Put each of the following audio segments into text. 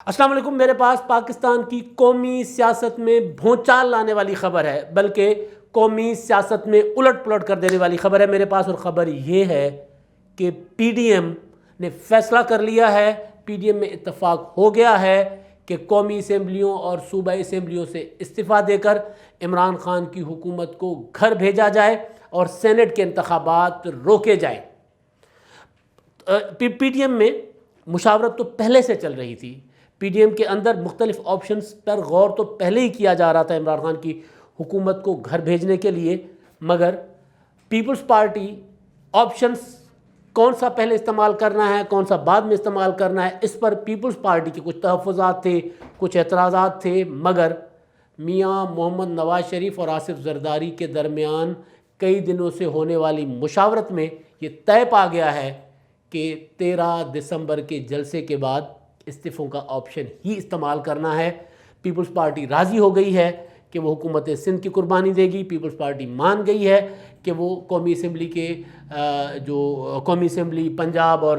السلام علیکم. میرے پاس پاکستان کی قومی سیاست میں بھونچال لانے والی خبر ہے، بلکہ قومی سیاست میں الٹ پلٹ کر دینے والی خبر ہے میرے پاس. اور خبر یہ ہے کہ پی ڈی ایم نے فیصلہ کر لیا ہے، پی ڈی ایم میں اتفاق ہو گیا ہے کہ قومی اسمبلیوں اور صوبائی اسمبلیوں سے استعفیٰ دے کر عمران خان کی حکومت کو گھر بھیجا جائے اور سینٹ کے انتخابات روکے جائیں. پی ڈی ایم میں مشاورت تو پہلے سے چل رہی تھی. پی ڈی ایم کے اندر مختلف آپشنز پر غور تو پہلے ہی کیا جا رہا تھا عمران خان کی حکومت کو گھر بھیجنے کے لیے، مگر پیپلز پارٹی آپشنز کون سا پہلے استعمال کرنا ہے، کون سا بعد میں استعمال کرنا ہے، اس پر پیپلز پارٹی کے کچھ تحفظات تھے، کچھ اعتراضات تھے. مگر میاں محمد نواز شریف اور آصف زرداری کے درمیان کئی دنوں سے ہونے والی مشاورت میں یہ طے پا گیا ہے کہ 13 دسمبر کے جلسے کے بعد استعفوں کا آپشن ہی استعمال کرنا ہے. پیپلز پارٹی راضی ہو گئی ہے کہ وہ حکومت سندھ کی قربانی دے گی. پیپلز پارٹی مان گئی ہے کہ وہ قومی اسمبلی کے جو قومی اسمبلی پنجاب اور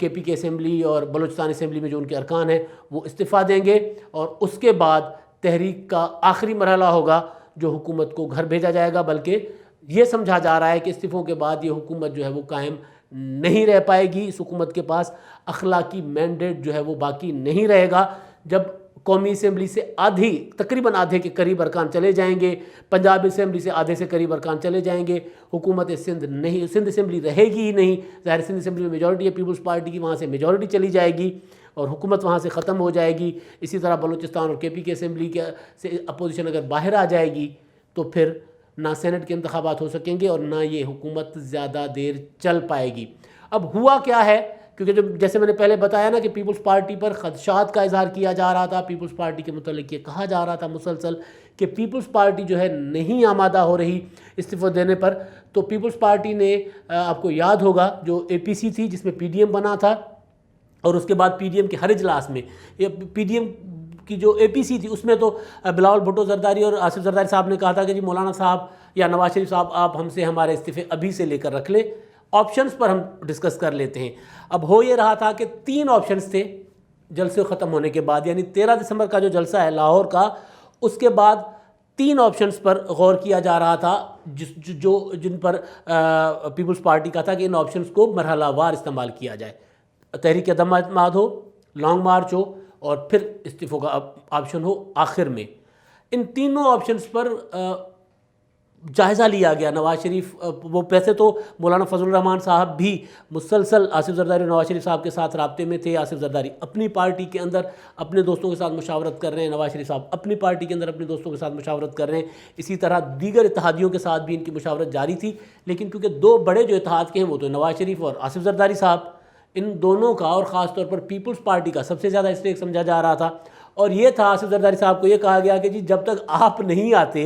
کے پی کے اسمبلی اور بلوچستان اسمبلی میں جو ان کے ارکان ہیں وہ استعفیٰ دیں گے، اور اس کے بعد تحریک کا آخری مرحلہ ہوگا جو حکومت کو گھر بھیجا جائے گا. بلکہ یہ سمجھا جا رہا ہے کہ استعفوں کے بعد یہ حکومت جو ہے وہ قائم نہیں رہ پائے گی. اس حکومت کے پاس اخلاقی مینڈیٹ جو ہے وہ باقی نہیں رہے گا. جب قومی اسمبلی سے تقریباً آدھے کے قریب ارکان چلے جائیں گے، پنجاب اسمبلی سے آدھے سے قریب ارکان چلے جائیں گے، حکومت سندھ اسمبلی رہے گی ہی نہیں. ظاہر سندھ اسمبلی میں میجورٹی ہے پیپلز پارٹی کی، وہاں سے میجورٹی چلی جائے گی اور حکومت وہاں سے ختم ہو جائے گی. اسی طرح بلوچستان اور کے پی کے اسمبلی سے اپوزیشن اگر باہر آ جائے گی تو پھر نہ سینٹ کے انتخابات ہو سکیں گے اور نہ یہ حکومت زیادہ دیر چل پائے گی. اب ہوا کیا ہے، کیونکہ جیسے میں نے پہلے بتایا نا کہ پیپلز پارٹی پر خدشات کا اظہار کیا جا رہا تھا. پیپلز پارٹی کے متعلق یہ کہا جا رہا تھا مسلسل کہ پیپلز پارٹی جو ہے نہیں آمادہ ہو رہی استعفا دینے پر. تو پیپلز پارٹی نے، آپ کو یاد ہوگا، جو اے پی سی تھی جس میں پی ڈی ایم بنا تھا، اور اس کے بعد پی ڈی ایم کے ہر اجلاس میں پی ڈی ایم کی جو اے پی سی تھی اس میں تو بلاول بھٹو زرداری اور آصف زرداری صاحب نے کہا تھا کہ جی مولانا صاحب یا نواز شریف صاحب آپ ہم سے ہمارے استعفے ابھی سے لے کر رکھ لیں، آپشنز پر ہم ڈسکس کر لیتے ہیں. اب ہو یہ رہا تھا کہ 3 آپشنز تھے جلسے ختم ہونے کے بعد، یعنی 13 دسمبر کا جو جلسہ ہے لاہور کا، اس کے بعد 3 آپشنز پر غور کیا جا رہا تھا جن پر پیپلز پارٹی کا تھا کہ ان آپشنز کو مرحلہ وار استعمال کیا جائے. تحریک عدم اعتماد ہو، لانگ مارچ ہو، اور پھر استعفوں کا آپشن ہو آخر میں. ان تینوں آپشنز پر جائزہ لیا گیا. نواز شریف وہ ویسے تو مولانا فضل الرحمان صاحب بھی مسلسل آصف زرداری اور نواز شریف صاحب کے ساتھ رابطے میں تھے. آصف زرداری اپنی پارٹی کے اندر اپنے دوستوں کے ساتھ مشاورت کر رہے ہیں، نواز شریف صاحب اپنی پارٹی کے اندر اپنے دوستوں کے ساتھ مشاورت کر رہے ہیں. اسی طرح دیگر اتحادیوں کے ساتھ بھی ان کی مشاورت جاری تھی. لیکن کیونکہ 2 بڑے جو اتحاد کے ہیں وہ تو نواز شریف اور آصف زرداری صاحب، ان دونوں کا اور خاص طور پر پیپلز پارٹی کا سب سے زیادہ اس لیے سمجھا جا رہا تھا. اور یہ تھا آصف زرداری صاحب کو یہ کہا گیا کہ جی جب تک آپ نہیں آتے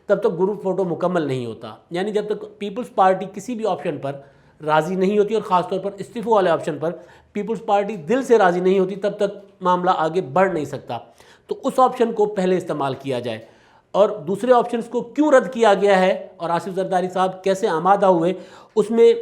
تب تک گروپ فوٹو مکمل نہیں ہوتا. یعنی جب تک پیپلز پارٹی کسی بھی آپشن پر راضی نہیں ہوتی، اور خاص طور پر استعفوں والے آپشن پر پیپلز پارٹی دل سے راضی نہیں ہوتی، تب تک معاملہ آگے بڑھ نہیں سکتا. تو اس آپشن کو پہلے استعمال کیا جائے. اور دوسرے آپشنز کو کیوں رد کیا گیا ہے اور آصف زرداری صاحب کیسے آمادہ ہوئے، اس میں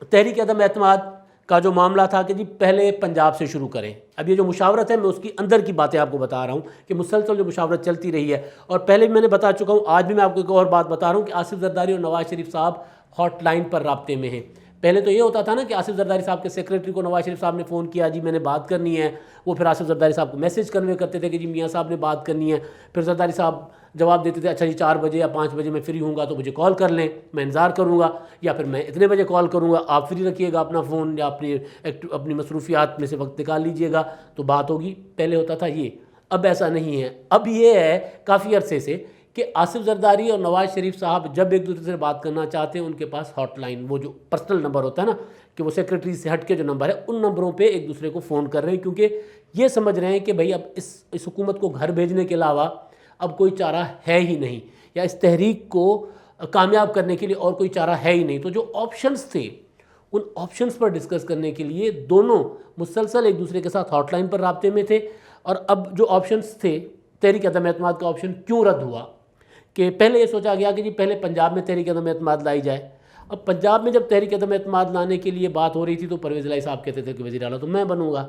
تحریک عدم اعتماد کا جو معاملہ تھا کہ جی پہلے پنجاب سے شروع کریں. اب یہ جو مشاورت ہے میں اس کی اندر کی باتیں آپ کو بتا رہا ہوں کہ مسلسل جو مشاورت چلتی رہی ہے. اور پہلے بھی میں نے بتا چکا ہوں، آج بھی میں آپ کو ایک اور بات بتا رہا ہوں کہ آصف زرداری اور نواز شریف صاحب ہاٹ لائن پر رابطے میں ہیں. پہلے تو یہ ہوتا تھا نا کہ آصف زرداری صاحب کے سیکریٹری کو نواز شریف صاحب نے فون کیا، جی میں نے بات کرنی ہے، وہ پھر آصف زرداری صاحب کو میسج کنوے کرتے تھے کہ جی میاں صاحب نے بات کرنی ہے. پھر زرداری صاحب جواب دیتے تھے اچھا جی 4 بجے یا 5 بجے میں فری ہوں گا تو مجھے کال کر لیں، میں انتظار کروں گا، یا پھر میں اتنے بجے کال کروں گا، آپ فری رکھیے گا اپنا فون یا اپنی مصروفیات میں سے وقت نکال لیجئے گا تو بات ہوگی. پہلے ہوتا تھا یہ. اب ایسا نہیں ہے. اب یہ ہے کافی عرصے سے کہ آصف زرداری اور نواز شریف صاحب جب ایک دوسرے سے بات کرنا چاہتے ہیں ان کے پاس ہاٹ لائن، وہ جو پرسنل نمبر ہوتا ہے نا کہ وہ سیکریٹری سے ہٹ کے جو نمبر ہے ان نمبروں پہ ایک دوسرے کو فون کر رہے ہیں، کیونکہ یہ سمجھ رہے ہیں کہ بھائی اب اس حکومت کو گھر بھیجنے کے علاوہ اب کوئی چارہ ہے ہی نہیں، یا اس تحریک کو کامیاب کرنے کے لیے اور کوئی چارہ ہے ہی نہیں. تو جو آپشنز تھے ان آپشنز پر ڈسکس کرنے کے لیے دونوں مسلسل ایک دوسرے کے ساتھ ہاٹ لائن پر رابطے میں تھے. اور اب جو آپشنز تھے، تحریک عدم اعتماد کا آپشن کیوں رد ہوا کہ پہلے یہ سوچا گیا کہ جی پہلے پنجاب میں تحریک عدم اعتماد لائی جائے. اب پنجاب میں جب تحریک عدم اعتماد لانے کے لیے بات ہو رہی تھی تو پرویز الہی صاحب کہتے تھے کہ وزیر اعلیٰ تو میں بنوں گا.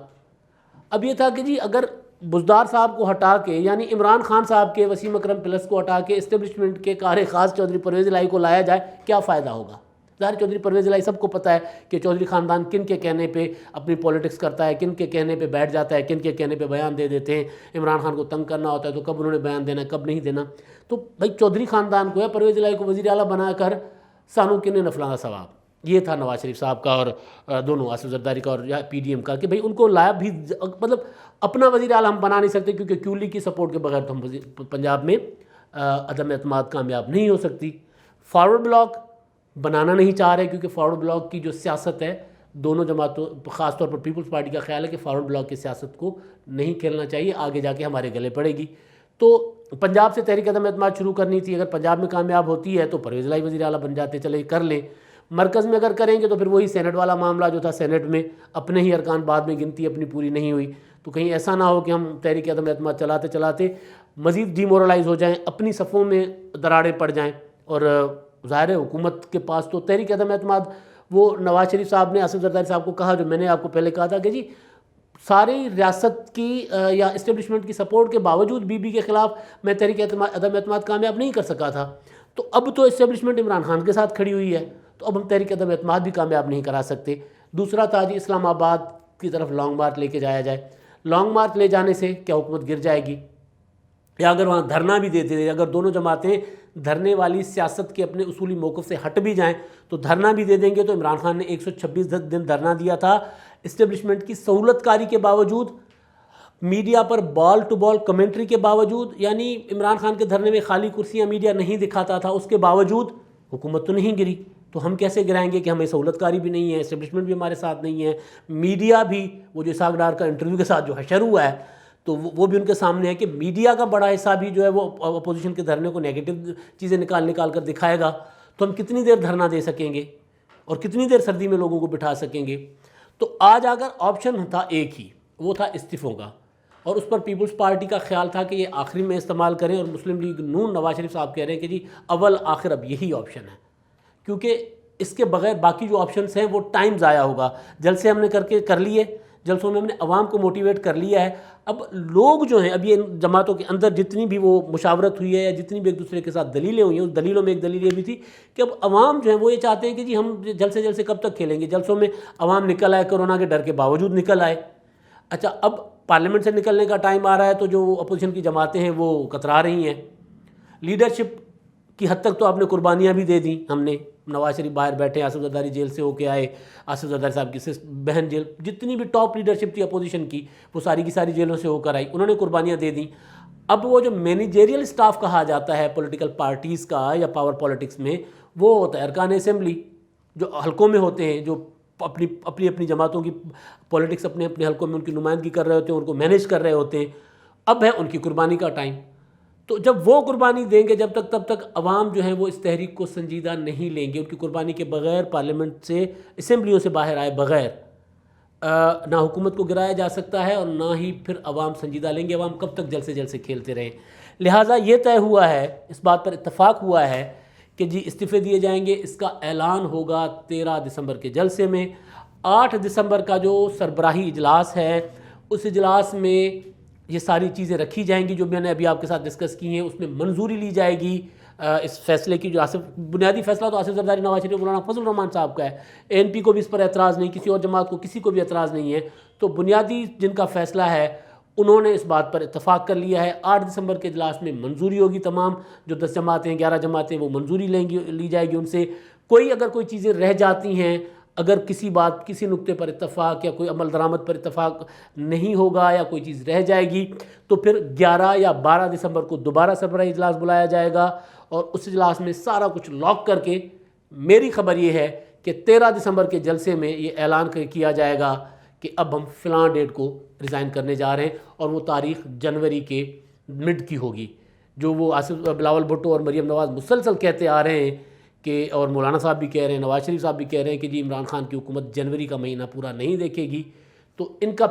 اب یہ تھا کہ جی اگر بزدار صاحب کو ہٹا کے، یعنی عمران خان صاحب کے وسیم اکرم پلس کو ہٹا کے اسٹیبلشمنٹ کے کار خاص چودھری پرویز الہی کو لایا جائے، کیا فائدہ ہوگا؟ ظاہر چودھری پرویز الہی سب کو پتہ ہے کہ چودھری خاندان کن کے کہنے پہ اپنی پولیٹکس کرتا ہے، کن کے کہنے پہ بیٹھ جاتا ہے، کن کے کہنے پہ بیان دے دیتے ہیں۔ عمران خان کو تنگ کرنا ہوتا ہے تو کب انہوں نے بیان دینا ہے، کب نہیں دینا۔ تو بھائی چودھری خاندان کو یا پرویز الہی کو وزیر اعلیٰ بنا کر سانوں کن نفلانا ثواب۔ یہ تھا نواز شریف صاحب کا اور دونوں آصف زرداری کا اور یا پی ڈی ایم کا، کہ بھئی ان کو لایا بھی، مطلب اپنا وزیر اعلیٰ ہم بنا نہیں سکتے کیونکہ کیولی کی سپورٹ کے بغیر تو ہم پنجاب میں عدم اعتماد کامیاب نہیں ہو سکتی۔ فارورڈ بلاک بنانا نہیں چاہ رہے کیونکہ فارورڈ بلاک کی جو سیاست ہے دونوں جماعتوں، خاص طور پر پیپلز پارٹی کا خیال ہے کہ فارورڈ بلاک کی سیاست کو نہیں کھیلنا چاہیے، آگے جا کے ہمارے گلے پڑے گی۔ تو پنجاب سے تحریک عدم اعتماد شروع کرنی تھی، اگر پنجاب میں کامیاب ہوتی ہے تو پرویز الہی وزیر اعلیٰ بن جاتے، چلے کر لیں۔ مرکز میں اگر کریں گے تو پھر وہی سینٹ والا معاملہ جو تھا، سینٹ میں اپنے ہی ارکان بعد میں گنتی اپنی پوری نہیں ہوئی، تو کہیں ایسا نہ ہو کہ ہم تحریک عدم اعتماد چلاتے چلاتے مزید ڈی مورلائز ہو جائیں، اپنی صفوں میں دراڑیں پڑ جائیں۔ اور ظاہر ہے حکومت کے پاس تو تحریک عدم اعتماد، وہ نواز شریف صاحب نے آصف زرداری صاحب کو کہا، جو میں نے آپ کو پہلے کہا تھا کہ جی ساری ریاست کی یا اسٹیبلشمنٹ کی سپورٹ کے باوجود بی بی کے خلاف میں تحریک عدم اعتماد کامیاب نہیں کر سکا تھا، تو اب تو اسٹیبلشمنٹ عمران خان کے ساتھ کھڑی ہوئی ہے، تو اب ہم تحریک عدم اعتماد بھی کامیاب نہیں کرا سکتے۔ دوسرا تھا جی اسلام آباد کی طرف لانگ مارچ لے کے جایا جائے۔ لانگ مارچ لے جانے سے کیا حکومت گر جائے گی؟ یا اگر وہاں دھرنا بھی دیتے تھے، اگر دونوں جماعتیں دھرنے والی سیاست کے اپنے اصولی موقف سے ہٹ بھی جائیں تو دھرنا بھی دے دیں گے، تو عمران خان نے 126 دن دھرنا دیا تھا اسٹیبلشمنٹ کی سہولت کاری کے باوجود، میڈیا پر بال ٹو بال کمنٹری کے باوجود، یعنی عمران خان کے دھرنے میں خالی کرسیاں میڈیا نہیں دکھاتا تھا، اس کے باوجود حکومت تو نہیں گری۔ تو ہم کیسے گرائیں گے کہ ہمیں سہولت کاری بھی نہیں ہے، اسٹیبلشمنٹ بھی ہمارے ساتھ نہیں ہے، میڈیا بھی، وہ جو اسحاق ڈار کا انٹرویو کے ساتھ جو حشر ہوا ہے تو وہ بھی ان کے سامنے ہے کہ میڈیا کا بڑا حصہ بھی جو ہے وہ اپوزیشن کے دھرنے کو نیگیٹو چیزیں نکال کر دکھائے گا، تو ہم کتنی دیر دھرنا دے سکیں گے اور کتنی دیر سردی میں لوگوں کو بٹھا سکیں گے؟ تو آج اگر آپشن تھا ایک ہی، وہ تھا استعفوں کا، اور اس پر پیپلز پارٹی کا خیال تھا کہ یہ آخری میں استعمال کریں، اور مسلم لیگ نون نواز شریف صاحب کہہ رہے ہیں کہ جی اول آخر اب یہی آپشن ہے، کیونکہ اس کے بغیر باقی جو آپشنس ہیں وہ ٹائم ضائع ہوگا۔ جلسے ہم نے کر لیے، جلسوں میں ہم نے عوام کو موٹیویٹ کر لیا ہے، اب لوگ جو ہیں، اب یہ جماعتوں کے اندر جتنی بھی وہ مشاورت ہوئی ہے یا جتنی بھی ایک دوسرے کے ساتھ دلیلیں ہوئی ہیں، اس دلیلوں میں ایک دلیل یہ بھی تھی کہ اب عوام جو ہیں وہ یہ چاہتے ہیں کہ جی ہم جلسے کب تک کھیلیں گے؟ جلسوں میں عوام نکل آئے، کورونا کے ڈر کے باوجود نکل آئے۔ اچھا اب پارلیمنٹ سے نکلنے کا ٹائم آ رہا ہے تو جو اپوزیشن کی جماعتیں ہیں وہ کترا رہی ہیں۔ لیڈرشپ کی حد تک تو آپ نے قربانیاں بھی دے دیں، ہم نے، نواز شریف باہر بیٹھے، آصف زرداری جیل سے ہو کے آئے، آصف زرداری صاحب کی بہن جیل، جتنی بھی ٹاپ لیڈرشپ تھی اپوزیشن کی وہ ساری کی ساری جیلوں سے ہو کر آئی، انہوں نے قربانیاں دے دیں۔ اب وہ جو مینیجریل سٹاف کہا جاتا ہے پولیٹیکل پارٹیز کا یا پاور پالیٹکس میں، وہ ہوتا ہے ارکان اسمبلی جو حلقوں میں ہوتے ہیں، جو اپنی جماعتوں کی پولیٹکس اپنے حلقوں میں ان کی نمائندگی کر رہے ہوتے ہیں، ان کو مینیج کر رہے ہوتے ہیں۔ اب ہے ان کی قربانی کا ٹائم، تو جب وہ قربانی دیں گے، تب تک عوام جو ہیں وہ اس تحریک کو سنجیدہ نہیں لیں گے۔ ان کی قربانی کے بغیر، پارلیمنٹ سے، اسمبلیوں سے باہر آئے بغیر نہ حکومت کو گرایا جا سکتا ہے اور نہ ہی پھر عوام سنجیدہ لیں گے۔ عوام کب تک جلسے کھیلتے رہیں؟ لہٰذا یہ طے ہوا ہے، اس بات پر اتفاق ہوا ہے کہ جی استعفے دیے جائیں گے۔ اس کا اعلان ہوگا 13 دسمبر کے جلسے میں۔ 8 دسمبر کا جو سربراہی اجلاس ہے، اس اجلاس میں یہ ساری چیزیں رکھی جائیں گی جو میں نے ابھی آپ کے ساتھ ڈسکس کی ہیں، اس میں منظوری لی جائے گی اس فیصلے کی، جو بنیادی فیصلہ تو آصف زرداری، نواز شریف، مولانا فضل الرحمان صاحب کا ہے۔ ANP کو بھی اس پر اعتراض نہیں، کسی اور جماعت کو کسی کو بھی اعتراض نہیں ہے، تو بنیادی جن کا فیصلہ ہے انہوں نے اس بات پر اتفاق کر لیا ہے۔ 8 دسمبر کے اجلاس میں منظوری ہوگی، تمام جو 10 جماعتیں، 11 جماعتیں، وہ منظوری لی جائے گی ان سے۔ اگر کوئی چیزیں رہ جاتی ہیں، اگر کسی نقطے پر اتفاق یا کوئی عمل درآمد پر اتفاق نہیں ہوگا یا کوئی چیز رہ جائے گی، تو پھر 11 یا 12 دسمبر کو دوبارہ سربراہی اجلاس بلایا جائے گا، اور اس اجلاس میں سارا کچھ لاک کر کے میری خبر یہ ہے کہ 13 دسمبر کے جلسے میں یہ اعلان کیا جائے گا کہ اب ہم فلاں ڈیٹ کو ریزائن کرنے جا رہے ہیں، اور وہ تاریخ جنوری کے مڈ کی ہوگی، جو وہ بلاول بھٹو اور مریم نواز مسلسل کہتے آ رہے ہیں کہ، اور مولانا صاحب بھی کہہ رہے ہیں، نواز شریف صاحب بھی کہہ رہے ہیں کہ جی عمران خان کی حکومت جنوری کا مہینہ پورا نہیں دیکھے گی۔ تو ان کا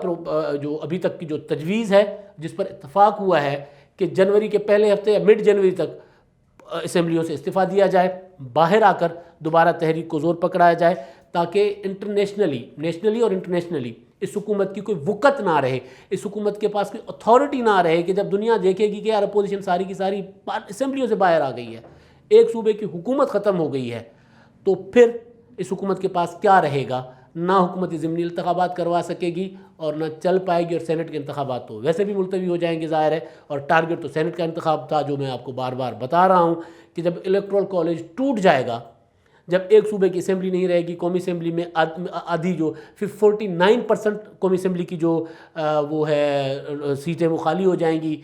جو ابھی تک کی جو تجویز ہے، جس پر اتفاق ہوا ہے کہ جنوری کے پہلے ہفتے یا مڈ جنوری تک اسمبلیوں سے استعفیٰ دیا جائے، باہر آ کر دوبارہ تحریک کو زور پکڑایا جائے، تاکہ نیشنلی اور انٹرنیشنلی اس حکومت کی کوئی وقت نہ رہے، اس حکومت کے پاس کوئی اتھارٹی نہ رہے کہ جب دنیا دیکھے گی کہ یار اپوزیشن ساری کی ساری اسمبلیوں سے باہر آ گئی ہے، ایک صوبے کی حکومت ختم ہو گئی ہے، تو پھر اس حکومت کے پاس کیا رہے گا؟ نہ حکومت ضمنی انتخابات کروا سکے گی اور نہ چل پائے گی، اور سینٹ کے انتخابات تو ویسے بھی ملتوی ہو جائیں گے ظاہر ہے، اور ٹارگٹ تو سینٹ کا انتخاب تھا، جو میں آپ کو بار بار بتا رہا ہوں کہ جب الیکٹرل کالج ٹوٹ جائے گا، جب ایک صوبے کی اسمبلی نہیں رہے گی، قومی اسمبلی میں آدھی جو 49% قومی اسمبلی کی جو وہ ہے سیٹیں وہ خالی ہو جائیں گی،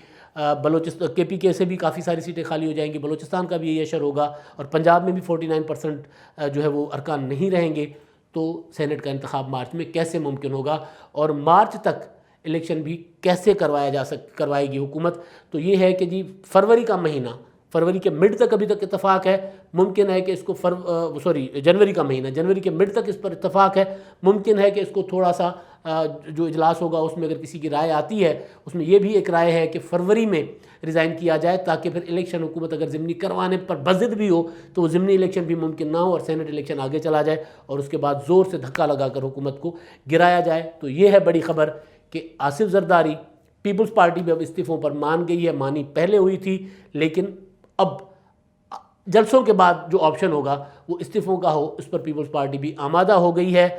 بلوچستان کے پی کے سے بھی کافی ساری سیٹیں خالی ہو جائیں گی، بلوچستان کا بھی یہی اشر ہوگا، اور پنجاب میں بھی 49% جو ہے وہ ارکان نہیں رہیں گے، تو سینٹ کا انتخاب مارچ میں کیسے ممکن ہوگا؟ اور مارچ تک الیکشن بھی کیسے کروائے گی حکومت؟ تو یہ ہے کہ جی فروری کا مہینہ، فروری کے مڈ تک ابھی تک اتفاق ہے، ممکن ہے کہ اس کو جنوری کا مہینہ، جنوری کے مڈ تک اس پر اتفاق ہے، ممکن ہے کہ اس کو تھوڑا سا جو اجلاس ہوگا اس میں اگر کسی کی رائے آتی ہے، اس میں یہ بھی ایک رائے ہے کہ فروری میں ریزائن کیا جائے، تاکہ پھر الیکشن حکومت اگر ضمنی کروانے پر بضد بھی ہو تو وہ ضمنی الیکشن بھی ممکن نہ ہو اور سینٹ الیکشن آگے چلا جائے، اور اس کے بعد زور سے دھکا لگا کر حکومت کو گرایا جائے۔ تو یہ ہے بڑی خبر کہ آصف زرداری پیپلز پارٹی بھی اب استعفوں پر مان گئی ہے، مانی پہلے ہوئی تھی، لیکن اب جلسوں کے بعد جو آپشن ہوگا وہ استعفوں کا ہو، اس پر پیپلز پارٹی بھی آمادہ ہو گئی ہے۔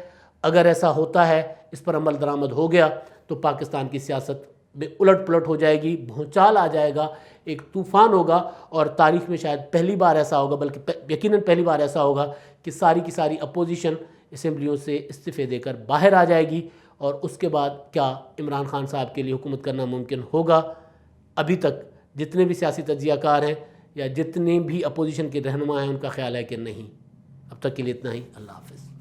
اگر ایسا ہوتا ہے، اس پر عمل درآمد ہو گیا، تو پاکستان کی سیاست میں الٹ پلٹ ہو جائے گی، بھونچال آ جائے گا، ایک طوفان ہوگا، اور تاریخ میں شاید پہلی بار ایسا ہوگا، بلکہ یقیناً پہلی بار ایسا ہوگا کہ ساری کی ساری اپوزیشن اسمبلیوں سے استعفے دے کر باہر آ جائے گی، اور اس کے بعد کیا عمران خان صاحب کے لیے حکومت کرنا ممکن ہوگا؟ ابھی تک جتنے بھی سیاسی تجزیہ کار ہیں یا جتنے بھی اپوزیشن کے رہنما ہیں، ان کا خیال ہے کہ نہیں۔ اب تک کے لیے اتنا ہی، اللہ حافظ۔